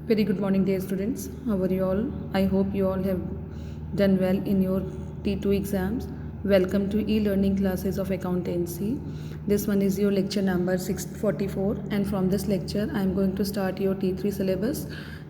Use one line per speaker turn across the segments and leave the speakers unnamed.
Very good morning, dear students. How are you all? I hope you all have done well in your T2 exams. Welcome to e-learning classes of accountancy. This one is your lecture number 644, and from this lecture I am going to start your T3 syllabus.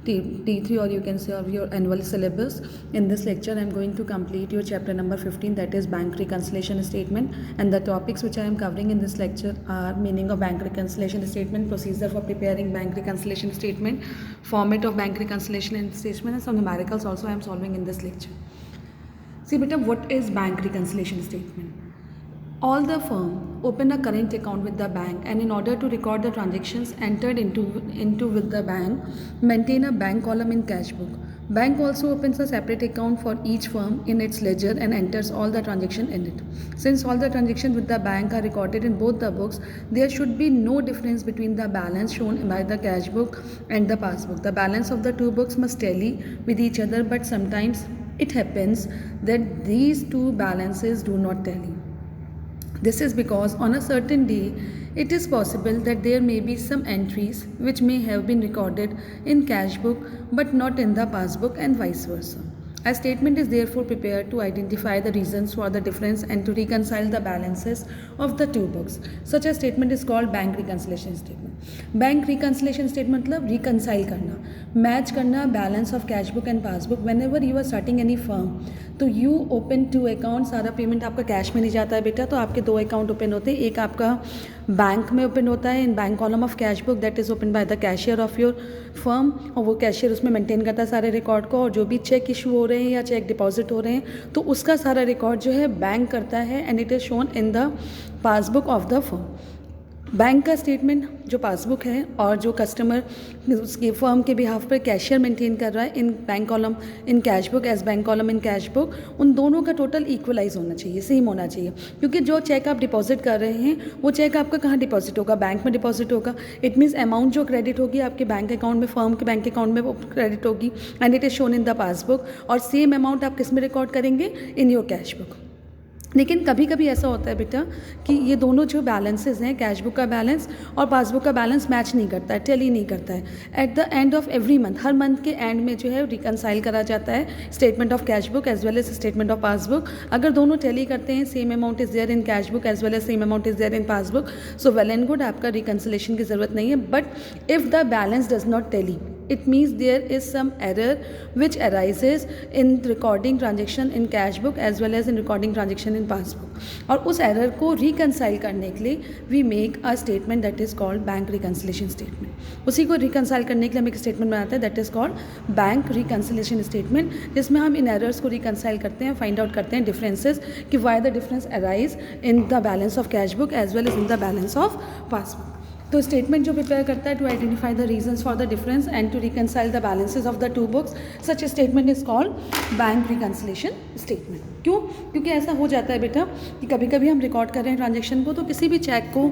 T3, or you can say of your annual syllabus. In this lecture I am going to complete your chapter number 15, that is bank reconciliation statement, and the topics which I am covering in this lecture are meaning of bank reconciliation statement, procedure for preparing bank reconciliation statement, format of bank reconciliation statement, and some numericals also I am solving in this lecture. See beta, what is bank reconciliation statement? All the firm open a current account with the bank, and in order to record the transactions entered into with the bank, maintain a bank column in cash book. Bank also opens a separate account for each firm in its ledger and enters all the transaction in it. Since all the transactions with the bank are recorded in both the books, there should be no difference between the balance shown by the cash book and the passbook. The balance of the two books must tally with each other, but sometimes it happens that these two balances do not tally. This is because on a certain day, it is possible that there may be some entries which may have been recorded in cash book but not in the passbook, and vice versa. A statement is therefore prepared to identify the reasons for the difference and to reconcile the balances of the two books. Such a statement is called bank reconciliation statement. Bank reconciliation statement मतलब reconcile करना, match करना balance of cash book and passbook. Whenever you are starting any firm, तो you open two accounts. सारा payment आपका cash में नहीं जाता है बेटा, तो आपके दो अकाउंट ओपन होते हैं. एक आपका बैंक में ओपन होता है in bank column of cash book, that is open by the cashier of your firm, और वो कैशियर उसमें मेंटेन करता है सारे रिकॉर्ड को, और जो भी चेक इशू हो रहे हैं या चेक डिपॉजिट हो रहे हैं तो उसका सारा रिकॉर्ड जो है बैंक करता है, and it is shown in the passbook of the firm. Bank का स्टेटमेंट जो पासबुक है और जो कस्टमर उसके फर्म के बिहाफ पर कैशियर मेंटेन कर रहा है in bank column in cash book as bank column in cash book, उन दोनों का टोटल इक्वलाइज होना चाहिए, सेम होना चाहिए. क्योंकि जो चेक आप डिपॉजिट कर रहे हैं वो चेक आपका कहाँ डिपॉजिट होगा, बैंक में डिपॉजिट होगा. इट मीन्स अमाउंट जो क्रेडिट होगी आपके बैंक अकाउंट में, फर्म के बैंक अकाउंट में वो क्रेडिट होगी, and it is shown in the passbook. और सेम अमाउंट आप किस में रिकॉर्ड करेंगे, इन योर कैश बुक. लेकिन कभी कभी ऐसा होता है बेटा कि ये दोनों जो बैलेंसेस हैं, कैश बुक का बैलेंस और पासबुक का बैलेंस मैच नहीं करता है, टैली नहीं करता है. At the end of every month, हर मंथ के एंड में जो है रिकनसाइल करा जाता है statement of cash book as well as statement of passbook. अगर दोनों टैली करते हैं, same amount is there in cash book as well as same amount is there in passbook, so well and good, आपका reconciliation की ज़रूरत नहीं है. But if the balance does not tally, it means there is some error which arises in recording transaction in cash book as well as in recording transaction in passbook. और उस error को reconcile करने के लिए we make a statement that is called bank reconciliation statement. उसी को reconcile करने के लिए हम एक statement बनाते हैं that is called bank reconciliation statement, जिसमें हम इन errors को reconcile करते हैं, find out करते हैं differences कि why the difference arise in the balance of cash book as well as in the balance of passbook. तो स्टेटमेंट जो प्रिपेयर करता है to identify the reasons for the difference and to reconcile the balances of the two books, such a statement is called bank reconciliation statement. क्यों? क्योंकि ऐसा हो जाता है बेटा कि कभी कभी हम रिकॉर्ड कर रहे हैं ट्रांजेक्शन को, तो किसी भी चेक को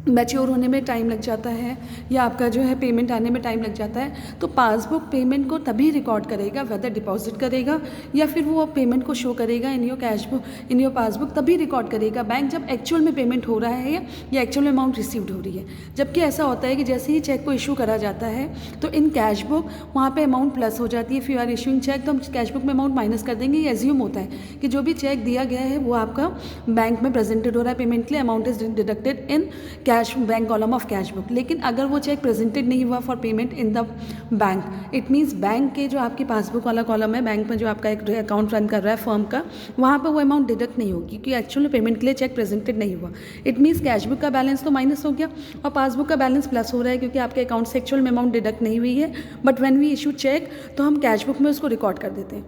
मैच्योर होने में टाइम लग जाता है या आपका जो है पेमेंट आने में टाइम लग जाता है, तो पासबुक पेमेंट को तभी रिकॉर्ड करेगा, वेदर डिपॉजिट करेगा या फिर वो पेमेंट को शो करेगा इन your cash book, in your passbook, तभी रिकॉर्ड करेगा बैंक जब एक्चुअल में पेमेंट हो रहा है या एक्चुअल में अमाउंट रिसीव्ड हो रही है. जबकि ऐसा होता है कि जैसे ही चेक को इशू करा जाता है तो इन कैश बुक वहाँ पर अमाउंट प्लस हो जाती है. If you are issuing cheque तो हम कैश बुक में अमाउंट माइनस कर देंगे. ये एज्यूम होता है कि जो भी चेक दिया गया है वो आपका बैंक में प्रेजेंटेड हो रहा है पेमेंट के लिए, amount is deducted in cash bank column of cash book. लेकिन अगर वो चेक प्रेजेंटेड नहीं हुआ for payment in the bank, it means bank के जो आपकी पासबुक वाला कॉलम है, बैंक में जो आपका एक अकाउंट रन कर रहा है फर्म का, वहाँ पर वो अमाउंट डिडक्ट नहीं होगी क्योंकि एक्चुअल पेमेंट के लिए चेक प्रेजेंटेड नहीं हुआ. इट मीन्स कैश बुक का बैलेंस तो माइनस हो गया और पासबुक का बैलेंस प्लस हो रहा है क्योंकि आपके अकाउंट से एक्चुअल में अमाउंट डिडक्ट नहीं हुई है. But when we issue cheque तो हम कैश बुक में उसको रिकॉर्ड कर देते हैं.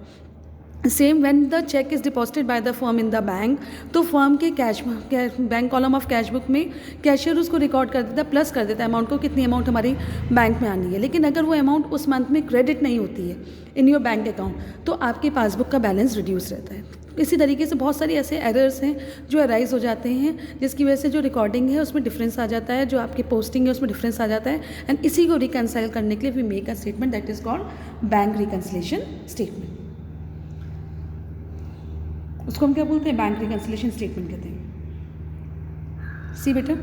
Same when the cheque is deposited by the firm in the bank, तो फर्म के bank column of cash book में कैशियर उसको रिकॉर्ड कर देता है, प्लस कर देता है अमाउंट को, कितनी अमाउंट हमारी बैंक में आनी है. लेकिन अगर वो अमाउंट उस मंथ में क्रेडिट नहीं होती है इन योर बैंक अकाउंट तो आपकी पासबुक का बैलेंस रिड्यूस रहता है. इसी तरीके से बहुत सारी ऐसे एरर्स हैं जो अराइज हो जाते हैं जिसकी वजह से जो रिकॉर्डिंग है उसमें डिफरेंस आ जाता है, जो आपकी पोस्टिंग है उसमें डिफरेंस आ जाता है. एंड इसी को रिकनसाइल करने के लिए we make a statement that is called bank reconciliation statement. उसको हम क्या बोलते हैं, बैंक रिकनसिलेशन स्टेटमेंट कहते हैं. सी बेटा,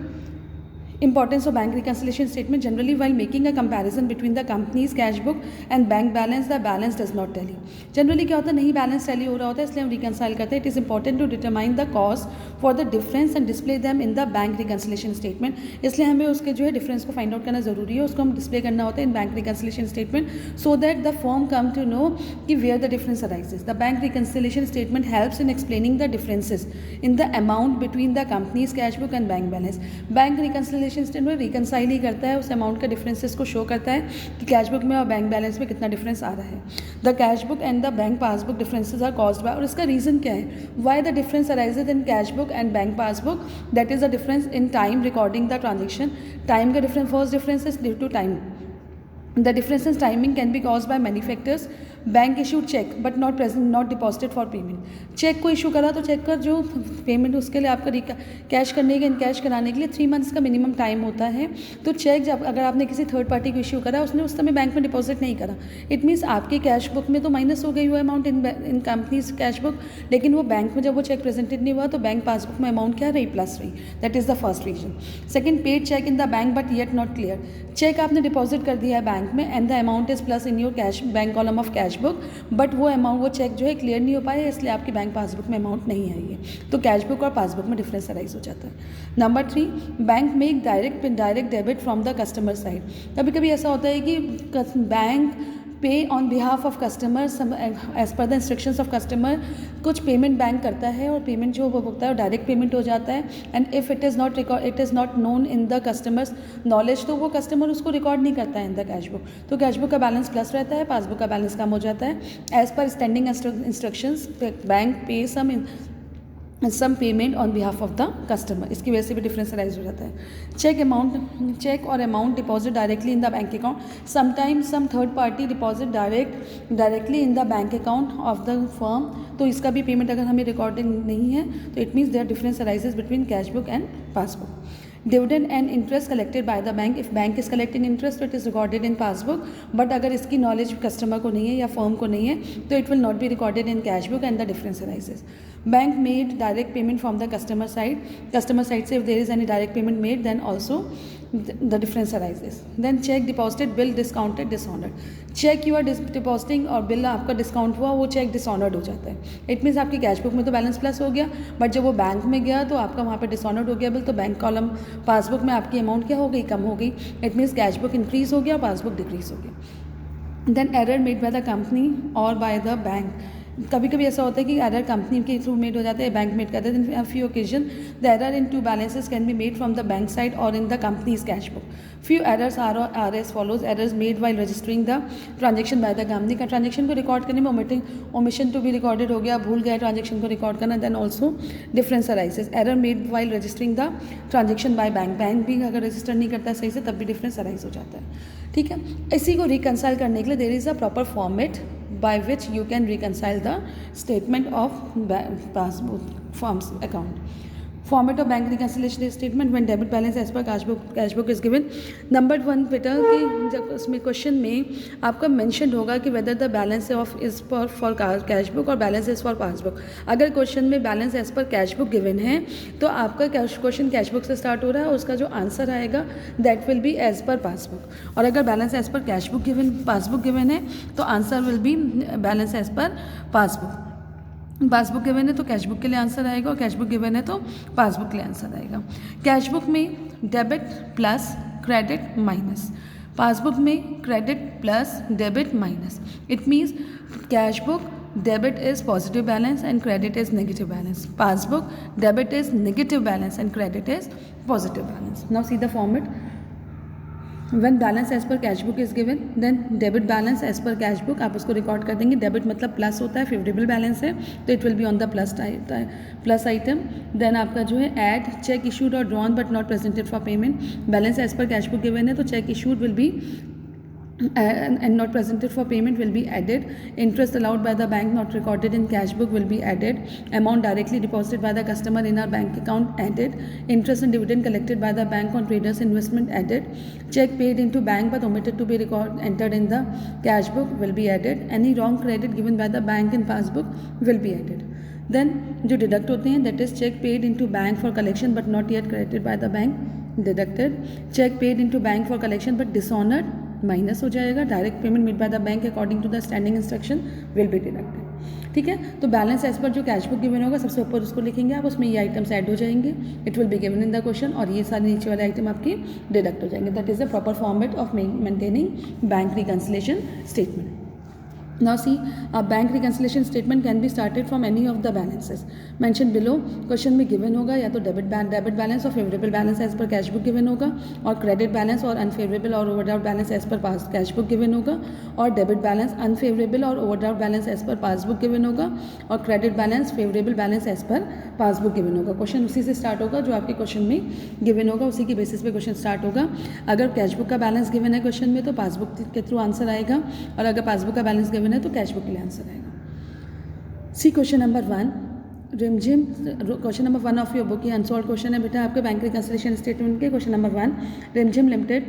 Importance of bank reconciliation statement. Generally, while making a comparison between the company's cash book and bank balance, the balance does not tally. Generally क्या होता है, नहीं बैलेंस टैली हो रहा होता है, इसलिए हम रिकंसाइल करते हैं. It is important to determine the cost for the difference and display them in the bank reconciliation statement. इसलिए हमें उसके जो है डिफरेंस को फाइंड आउट करना जरूरी है, उसको हम डिस्प्ले करना होता है in bank reconciliation statement, so that the firm come to know कि where the difference arises. The bank reconciliation statement helps in explaining the differences in the amount between the company's cash book and bank balance. Bank reconciliation statement reconcile ही करता है, उस amount का differences को show करता है कि cash book में और बैंक बैलेंस में कितना डिफरेंस आ रहा है. The cash book and the bank passbook differences are caused by, और इसका रीज़न क्या है, why the difference arises in cash book and bank passbook. That is the difference in time recording the transaction. Time का difference, first difference is due to time. The difference in timing can be caused by many factors. Bank issued cheque but not present not deposited for payment. Cheque को issue करा तो check का जो payment उसके लिए आपका cash करने के इनकैश कराने के लिए 3 मंथ्स का मिनिमम टाइम होता है. तो चेक जब अगर आपने किसी थर्ड पार्टी को इशू करा, उसने उस समय बैंक में डिपॉजिट नहीं करा, इट मीन्स आपकी कैश बुक में तो माइनस हो गई वो amount in companies cash book, लेकिन वो बैंक में जब वो चेक प्रेजेंटेड नहीं हुआ तो बैंक पासबुक में अमाउंट क्या रही, प्लस रही. That is the first reason. Second, paid cheque in the bank but yet not clear. Cheque आपने डिपॉजिट कर दिया है बैंक में and the amount is plus in your cash bank column of cash book, but वो amount वो cheque जो है clear नहीं हो पाया, इसलिए आपकी बैंक पासबुक में अमाउंट नहीं आई है. तो कैश बुक और पासबुक में डिफरेंस अराइज हो जाता है. Number 3, bank make direct debit from the customer side. कभी कभी ऐसा होता है कि bank pay on behalf of customer as per the instructions of customer. कुछ पेमेंट बैंक करता है और पेमेंट जो वो भुगता है वो डायरेक्ट पेमेंट हो जाता है. And if it is not known in the customers knowledge, तो वो कस्टमर उसको रिकॉर्ड नहीं करता है इन द कैश बुक. तो कैश बुक का बैलेंस प्लस रहता है, पासबुक का बैलेंस कम हो जाता है. As per standing instructions bank pay some payment on behalf of the customer. इसकी वजह से भी डिफरेंस अराइज हो जाता है. चेक और amount deposit directly in the bank account. Sometimes some third party deposit directly in the bank account of the firm. तो इसका भी पेमेंट अगर हमें रिकॉर्डिंग नहीं है तो it means there difference arises between cash book and passbook. Dividend and interest collected by the bank. If bank is collecting interest तो it is recorded in passbook, but अगर इसकी नॉलेज कस्टमर को नहीं है या फर्म को नहीं है तो it will not be recorded in cash book and the difference arises. Bank made direct payment from the customer side से if there is any direct payment made then also the difference arises. Then check deposited, bill discounted, dishonored. Cheque you are depositing और bill आपका discount हुआ, वो cheque dishonoured हो जाता है. It means आपकी cash book में तो बैलेंस प्लस हो गया, बट जब वो बैंक में गया तो आपका वहाँ पे डिसऑनर्ड हो गया बिल, तो बैंक कॉलम पासबुक में आपकी अमाउंट क्या हो गई, कम हो गई. It means cash book increase हो गया और पासबुक डिक्रीज हो गया. Then error made by the company और बाय द बैंक. कभी कभी ऐसा होता है कि एरर कंपनी के थ्रू मेड हो जाता है, बैंक मेड करते हैं. In few occasion the error in two balances can be made from the bank side और in the company's cash book. Few errors are as follows. Errors made while registering the transaction bye the company. का transaction को record करने में omission to be recorded हो गया, भूल गया transaction को रिकॉर्ड करना. Then also difference arises. Error made while registering the transaction by bank भी अगर रजिस्टर नहीं करता सही से तब भी डिफरेंस अराइज हो जाता है. ठीक है, इसी को रिकंसाइल करने के लिए there is a proper format by which you can reconcile the statement of passbook firm's account. Format of bank reconciliation statement when debit balance as per cash book is given. Number 1 बेटा कि जब उसमें question में आपका mention होगा कि whether the balance of is for cash book और balance is for passbook. अगर क्वेश्चन में balance as per cash book given है तो आपका क्वेश्चन कैश बुक से स्टार्ट हो रहा है, उसका जो आंसर आएगा that will be as per passbook. और अगर balance as per cash book given passbook given है तो answer will be balance as per passbook. Passbook given है तो कैश बुक के लिए आंसर आएगा और कैश बुक गिवन है तो पासबुक के लिए आंसर आएगा. कैश बुक में debit plus credit minus, passbook में credit plus debit minus. It means cash book debit is positive balance and credit is negative balance. Passbook debit is negative balance and credit is positive balance. Now see the format. When balance as per cash book is given, then debit balance as per cash book आप उसको record कर देंगे. Debit मतलब plus होता है, favourable balance है तो it will be on the plus item. Then आपका जो है ऐड चेक इशूड और drawn but not presented for payment. Balance as per cash book given है तो cheque issued will be and not presented for payment will be added. Interest allowed by the bank not recorded in cash book will be added. Amount directly deposited by the customer in our bank account added. Interest and dividend collected by the bank on traders investment added. Check paid into bank but omitted to be entered in the cash book will be added. Any wrong credit given by the bank in passbook will be added. Then जो deduct होते हैं that is check paid into bank for collection but not yet credited by the bank deducted. Cheque paid into bank for collection but dishonoured, minus हो जाएगा. Direct payment made by the bank according to the standing instruction will be deducted. ठीक है, तो balance as पर जो cash book given होगा सबसे ऊपर उसको लिखेंगे आप, उसमें ये आइटम्स ऐड हो जाएंगे. It will be given in the question, और ये सारे नीचे वाले आइटम आपके डिडक्ट हो जाएंगे. That is the proper format of maintaining bank reconciliation statement. Now see, a bank reconciliation statement can be started from any of the balances mentioned below. Question में given होगा या तो डेबिट बैलेंस और favourable balance as per cash book given होगा, और credit balance और unfavourable और overdraft balance as per pass cash book given होगा, और डेबिट बैलेंस अनफेवरेबल और overdraft balance as per passbook given होगा, और credit balance favourable balance as per passbook given होगा. क्वेश्चन उसी से स्टार्ट होगा जो आपके क्वेश्चन में गिवन होगा, उसी की बेसिस पे क्वेश्चन स्टार्ट होगा. अगर कैश बुक का बैलेंस गिवन है क्वेश्चन में तो पासबुक के थ्रू आंसर आएगा, और अगर पासबुक का बैलेंस गिवन है तो कैश बुक के लिए आंसर आएगा. सी क्वेश्चन नंबर 1. रिमझिम question number 1 of your book. ये अनसॉल्व क्वेश्चन है बेटा आपके बैंक रिकंसिलिएशन स्टेटमेंट के. Question number 1. रिमझिम limited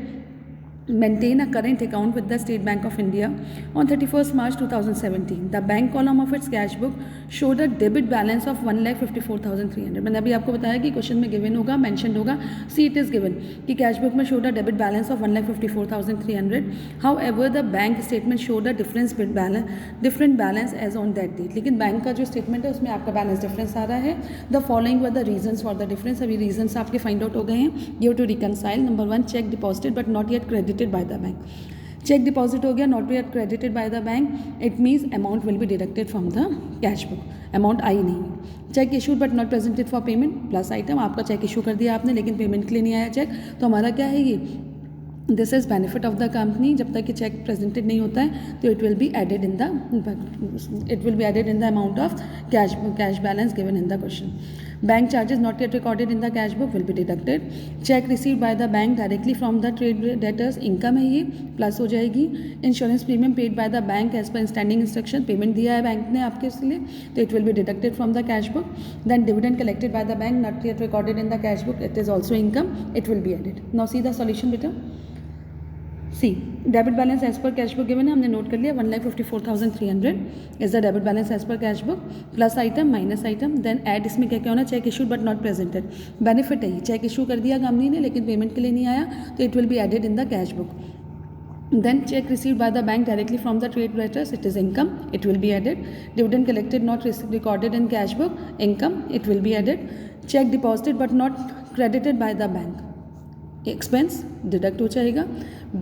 maintain a current account with the State Bank of India on 31st March 2017. The bank column of its cash book showed a debit balance of 1,54,300. मैंने अभी आपको बताया कि question में given होगा, mentioned होगा. See it is given कि cash book में showed a debit balance of 1,54,300. However the bank statement showed a different balance as on that date. लेकिन बैंक का जो स्टेटमेंट है उसमें आपका बैलेंस डिफरेंस आ रहा है. The following were the reasons for the difference. अभी रीजंस आपके फाइंड आउट हो गए हैं. Give to reconcile. Number 1, cheque deposited but not yet credited by the bank. Cheque deposit हो गया, not yet credited by the bank. It means amount will be deducted from the cash book. Amount आई नहीं. Cheque issued but not presented for payment. Plus item, आपका cheque issue कर दिया आपने लेकिन payment के लिए नहीं आया चेक, तो हमारा क्या है ये, this is benefit of the company. जब तक कि चेक प्रेजेंटेड नहीं होता है तो it will be added in the amount of cash balance given in the question. Bank charges not yet recorded in the cash book will be deducted. Cheque received by the bank directly from the trade debtors, income है ये, plus हो जाएगी. Insurance premium paid by the bank as per standing instruction, payment दिया है bank ने आपके इसलिए, तो it will be deducted from the cash book. Then dividend collected by the bank not yet recorded in the cash book, it is also income, it will be added. Now see the solution बेटा. See debit balance as per cash book given है, हमने note कर लिया 1,54,300 is the debit balance as per cash book. Plus item minus item, then add. इसमें क्या क्या होना, check issued but not presented. Benefit है, चेक इशू कर दिया कंपनी ने लेकिन पेमेंट के लिए नहीं आया, तो it will be added in the cash book. Then check received by the bank directly from the trade debtors, it is income, it will be added. Dividend collected not recorded in cash book, income, it will be added. Check deposited but not credited by the bank, expense deduct हो जाएगा.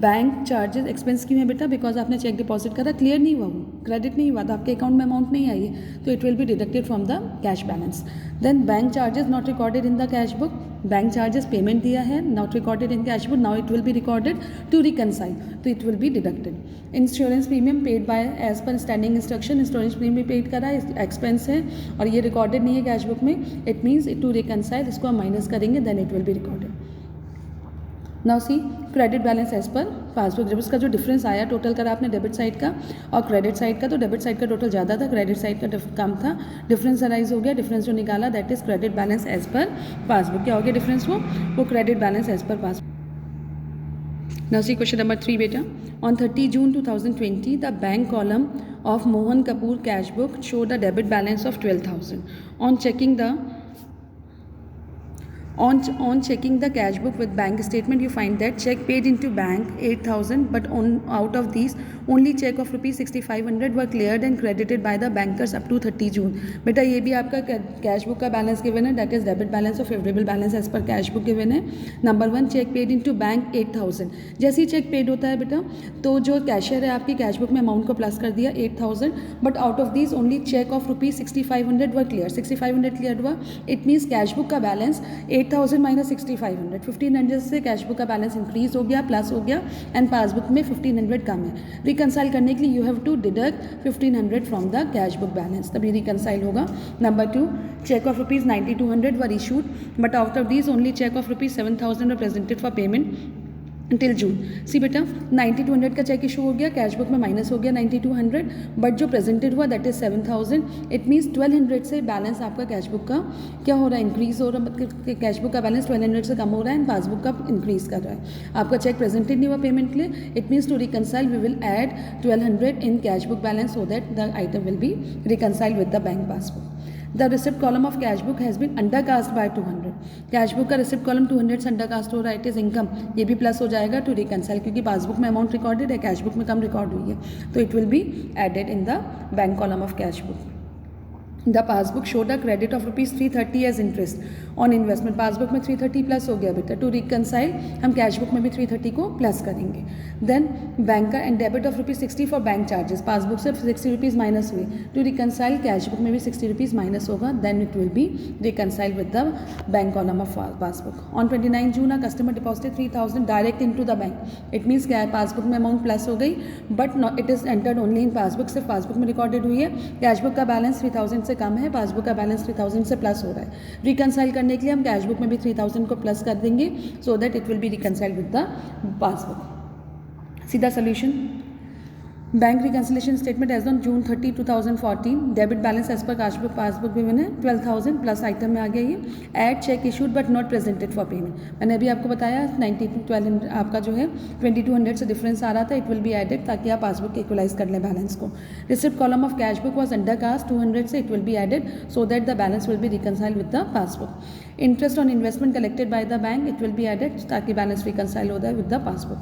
Bank charges expense क्यों है बेटा, because आपने check deposit करा, clear नहीं हुआ, वो क्रेडिट नहीं हुआ, तो आपके अकाउंट में अमाउंट नहीं आई है, तो it will be deducted from the cash balance. Then bank charges not recorded in the cash book. Bank charges payment दिया है, not recorded in cash book, now it will be recorded to reconcile, तो it will be deducted. Insurance premium paid by as per standing instruction, insurance premium paid करा है, expense है और ये recorded नहीं है कैश बुक में, it means to reconcile, इसको हम माइनस करेंगे, then it will be recorded. Now see credit balance as per passbook. जब उसका जो डिफरेंस आया टोटल करा आपने डेबिट साइड का और क्रेडिट साइड का, तो डेबिट साइड का टोटल ज़्यादा था, क्रेडिट साइड का कम था, डिफरेंस अराइज हो गया. डिफरेंस जो निकाला that is credit balance as per passbook. क्या हो गया डिफरेंस, वो credit balance as per passbook. Now see question number 3 बेटा. On 30 June 2020 the bank column of Mohan Kapoor cash book showed a debit balance of 12,000. On checking the On checking the cash book with bank statement, you find that check paid into bank 8,000, but out of these only check of rupees 6,500 were cleared and credited by the bankers up to 30 June. बेटा ये भी आपका cash book का balance given है, that is debit balance और favourable balance as per cash book given है. Number 1 cheque paid into bank 8,000. जैसे ही check paid होता है बेटा तो जो कैशियर है आपकी कैश बुक में अमाउंट को प्लस कर दिया 8,000, but out of this only cheque of rupees 6,500 were clear. 6,500 clear हुआ, इट मीन्स कैश बुक का बैलेंस 8,000 माइनस 6,500, 1,500 से कैश बुक का बैलेंस इंक्रीज हो गया, प्लस हो गया, एंड पासबुक में 1,500 कम है. रिकंसाइल करने के लिए you have to deduct 1,500 from the cash book balance, तभी रिकंसाइल होगा. Number 2 cheque of rupees 9,200 were issued, but out of this only cheque of rupees 7,000 were presented for payment till June. See बेटा 9,200 का check issue हो गया, cash book में minus हो गया 9,200, but जो प्रेजेंटेड हुआ दैट इज 7,000. इट मीन्स 1,200 से बैलेंस आपका कैश बुक का क्या हो रहा है, इंक्रीज हो रहा है, मतलब कैश बुक का बैलेंस 1,200 से कम हो रहा है एंड पासबुक का इंक्रीज कर रहा है. आपका चेक प्रेजेंटेड नहीं हुआ पेमेंट के लिए, it means to reconcile we will add 1,200 in cash book balance so that the item will be reconcile with the bank passbook. The receipt column of cash book has been undercast by 200. Cash book का receipt column 200 से undercast हो रहा है. It is income. ये भी plus हो जाएगा to reconcile, क्योंकि पासबुक में अमाउंट रिकॉर्डेड है, कैश बुक में कम रिकॉर्ड हुई है, तो it will be added in the bank column of cash book. The passbook showed a credit of ₹330 as interest on investment. Passbook में 330 प्लस हो गया बेटा. टू रिकनसाइल हम कैश बुक में भी 330 को प्लस करेंगे. देन बैंक का and debit of ₹60 for bank charges. Passbook से ₹60 माइनस हुए. टू रिकनसाइल कैश बुक में भी ₹60 माइनस होगा. Then it will be reconcile with the bank column of passbook. On 29 June a customer deposited 3,000 direct into the bank. It means क्या है, passbook में amount plus हो गई, but it is entered only in passbook. सिर्फ passbook में recorded हुई है. Cash book का बैलेंस 3,000 से कम है, पासबुक का बैलेंस 3,000 से प्लस हो रहा है. रिकनसाइल करने के लिए हम कैश बुक में भी 3,000 को प्लस कर देंगे, so that it will be reconciled with the passbook. सीधा solution. Bank reconciliation statement as on June 30, 2014. Debit balance as per cash book passbook given है 12,000 प्लस आइटम में आ गया ये. Add cheque issued but not presented for payment. मैंने अभी आपको बताया 1200 आपका जो है 2200 से डिफरेंस आ रहा था. इट विल बी एडेड ताकि आप पासबुक इक्वलाइज कर लें बैलेंस को. Receipt column of cash book was undercast 200 से. It will be added so that the balance will be reconciled with the passbook. Interest on investment collected by the bank. It will be added ताकि balance reconcile हो जाए with the passbook.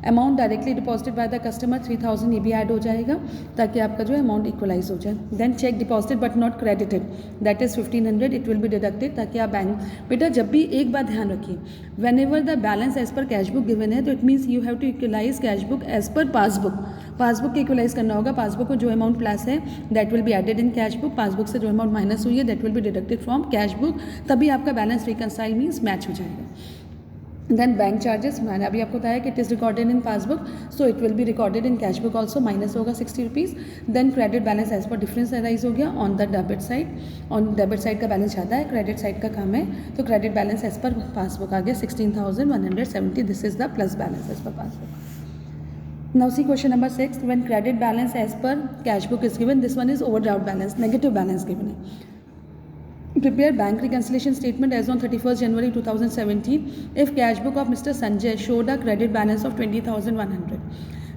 Amount directly deposited by the customer 3,000 ये भी add हो जाएगा ताकि आपका जो है अमाउंट इक्वलाइज हो जाए. Then cheque deposited but not credited, that is 1,500. It will be deducted ताकि आप बैंक. बेटा जब भी एक बात ध्यान रखिए, whenever the balance as per cash book given है तो it means you have to equalize cash book as per passbook. Passbook के इक्वलाइज करना होगा. पासबुक को जो अमाउंट प्लस है that will be added in cash book. Passbook से जो अमाउंट माइनस हुई है that will be deducted from cash book. तभी आपका बैलेंस रिकनसाइल मीन्स मैच हो जाएगा. देन बैंक चार्जेस मैंने अभी आपको बताया कि it is recorded in passbook, so it will be recorded in cash book also. Minus होगा ₹60. Then credit balance as per difference arise हो गया on the debit side. On debit side का balance ज़्यादा है, क्रेडिट साइड का कम है, तो credit balance as per passbook आ गया 16,170. This is the plus balance as per passbook. Now see question number 6. When credit balance as per cash book is given, this one is overdraft balance, negative balance given है. Prepare bank reconciliation statement as on 31st January 2017. If cash book of Mr. Sanjay showed a credit balance of 20,100.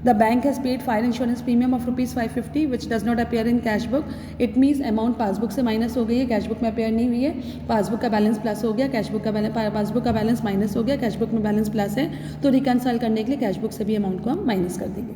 The bank has paid fire insurance premium of ₹550 which does not appear in cash book. It means amount passbook से minus हो गई है, cash book में appear नहीं हुई है. Passbook का balance plus हो गया, कैश बुक का बैलेंस पासबुक का बैलेंस माइनस हो गया, कैश बुक में बैलेंस प्लस है, तो रिकनसाइल करने के लिए कैश बुक से भी अमाउंट को हम माइनस कर देंगे.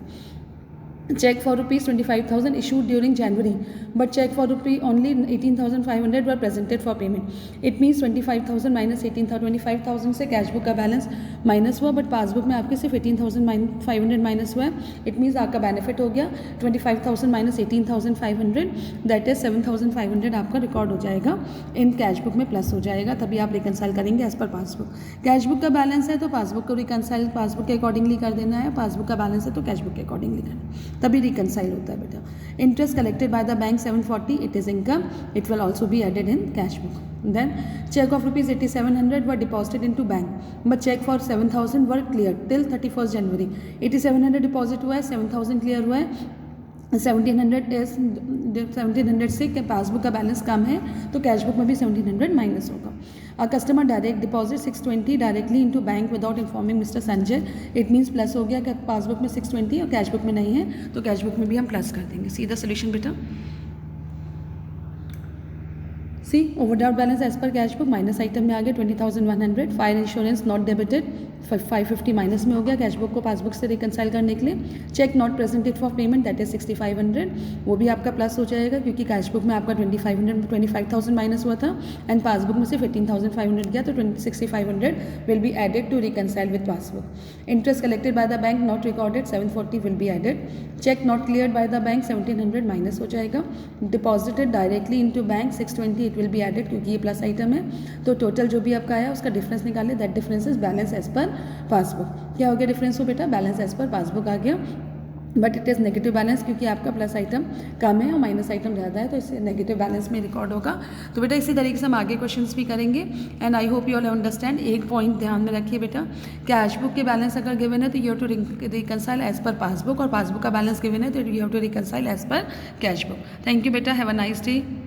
Check for ₹25,000 issued during January, but check for only 18,500 were presented for payment. It means 25,000 minus 18,000. 25,000 से कैश बुक का बैलेंस माइनस हुआ, बट पासबुक में आपके सिर्फ 18,500 माइनस हुआ है. इट मीन्स आपका बेनिफिट हो गया 25,000 माइनस 18,500, दैट इज 7,500 आपका रिकॉर्ड हो जाएगा इन कैश बुक में प्लस हो जाएगा. तभी आप रिकनसाइल करेंगे as per passbook. Cash book का बैलेंस है तो पासबुक को रिकनसाइल पासबुक के अकॉर्डिंगली कर देना है. पासबुक का बैलेंस है तो कैश बुक के अकॉर्डिंगली करना है, तभी रिकनसाइल होता है बेटा. Interest collected by the bank 740. It is income. It will also be added in cash book. Then check of ₹8,700 were deposited into bank, but check for 7,000 were cleared till 31st January. 8,700 deposit हुआ है, 7,000 clear हुआ है. 1,700 से passbook का balance कम है तो cash book में भी 1,700 माइनस होगा. A customer direct deposit 620 directly into bank without informing mister Sanjay. It means plus हो गया, पासबुक में 620 और कैश बुक में नहीं है, तो कैश बुक में भी हम प्लस कर देंगे. सीधा सोल्यूशन बेटा. See overdraft balance as per cash book minus item में आ गया 20,100. Fire insurance not debited 550 minus में हो गया कैश बुक को पासबुक से रिकनसाइल करने के लिए. Cheque not presented for payment that is 6,500. वो भी आपका प्लस हो जाएगा क्योंकि कैश बुक में आपका 25,000 माइनस हुआ था एंड पासबुक में सिर्फ 18,500 गया, तो 6,500 will be added to reconcile with passbook. Interest collected by the bank not recorded 740 will be added. Cheque not cleared by the bank 1,700 minus हो जाएगा. Deposited directly into bank 620 it will be added क्योंकि ये plus item है. तो total जो भी आपका आया उसका डिफरेंस निकाले, that difference is balance as per passbook. क्या हो गया डिफरेंस हो बेटा? बैलेंस एज पर पासबुक आ गया, but it is negative balance क्योंकि आपका प्लस आइटम कम है और माइनस आइटम ज़्यादा है, तो इससे नेगेटिव बैलेंस में रिकॉर्ड होगा. तो बेटा इसी तरीके से हम आगे क्वेश्चंस भी करेंगे and I hope you all understand. एक पॉइंट ध्यान में रखिए बेटा, कैश बुक के बैलेंस अगर गिवन है तो you have to reconcile as per passbook, और पासबुक का बैलेंस गिवन है तो you have to reconcile as per cash book. Thank you बेटा, हैव अ नाइस डे.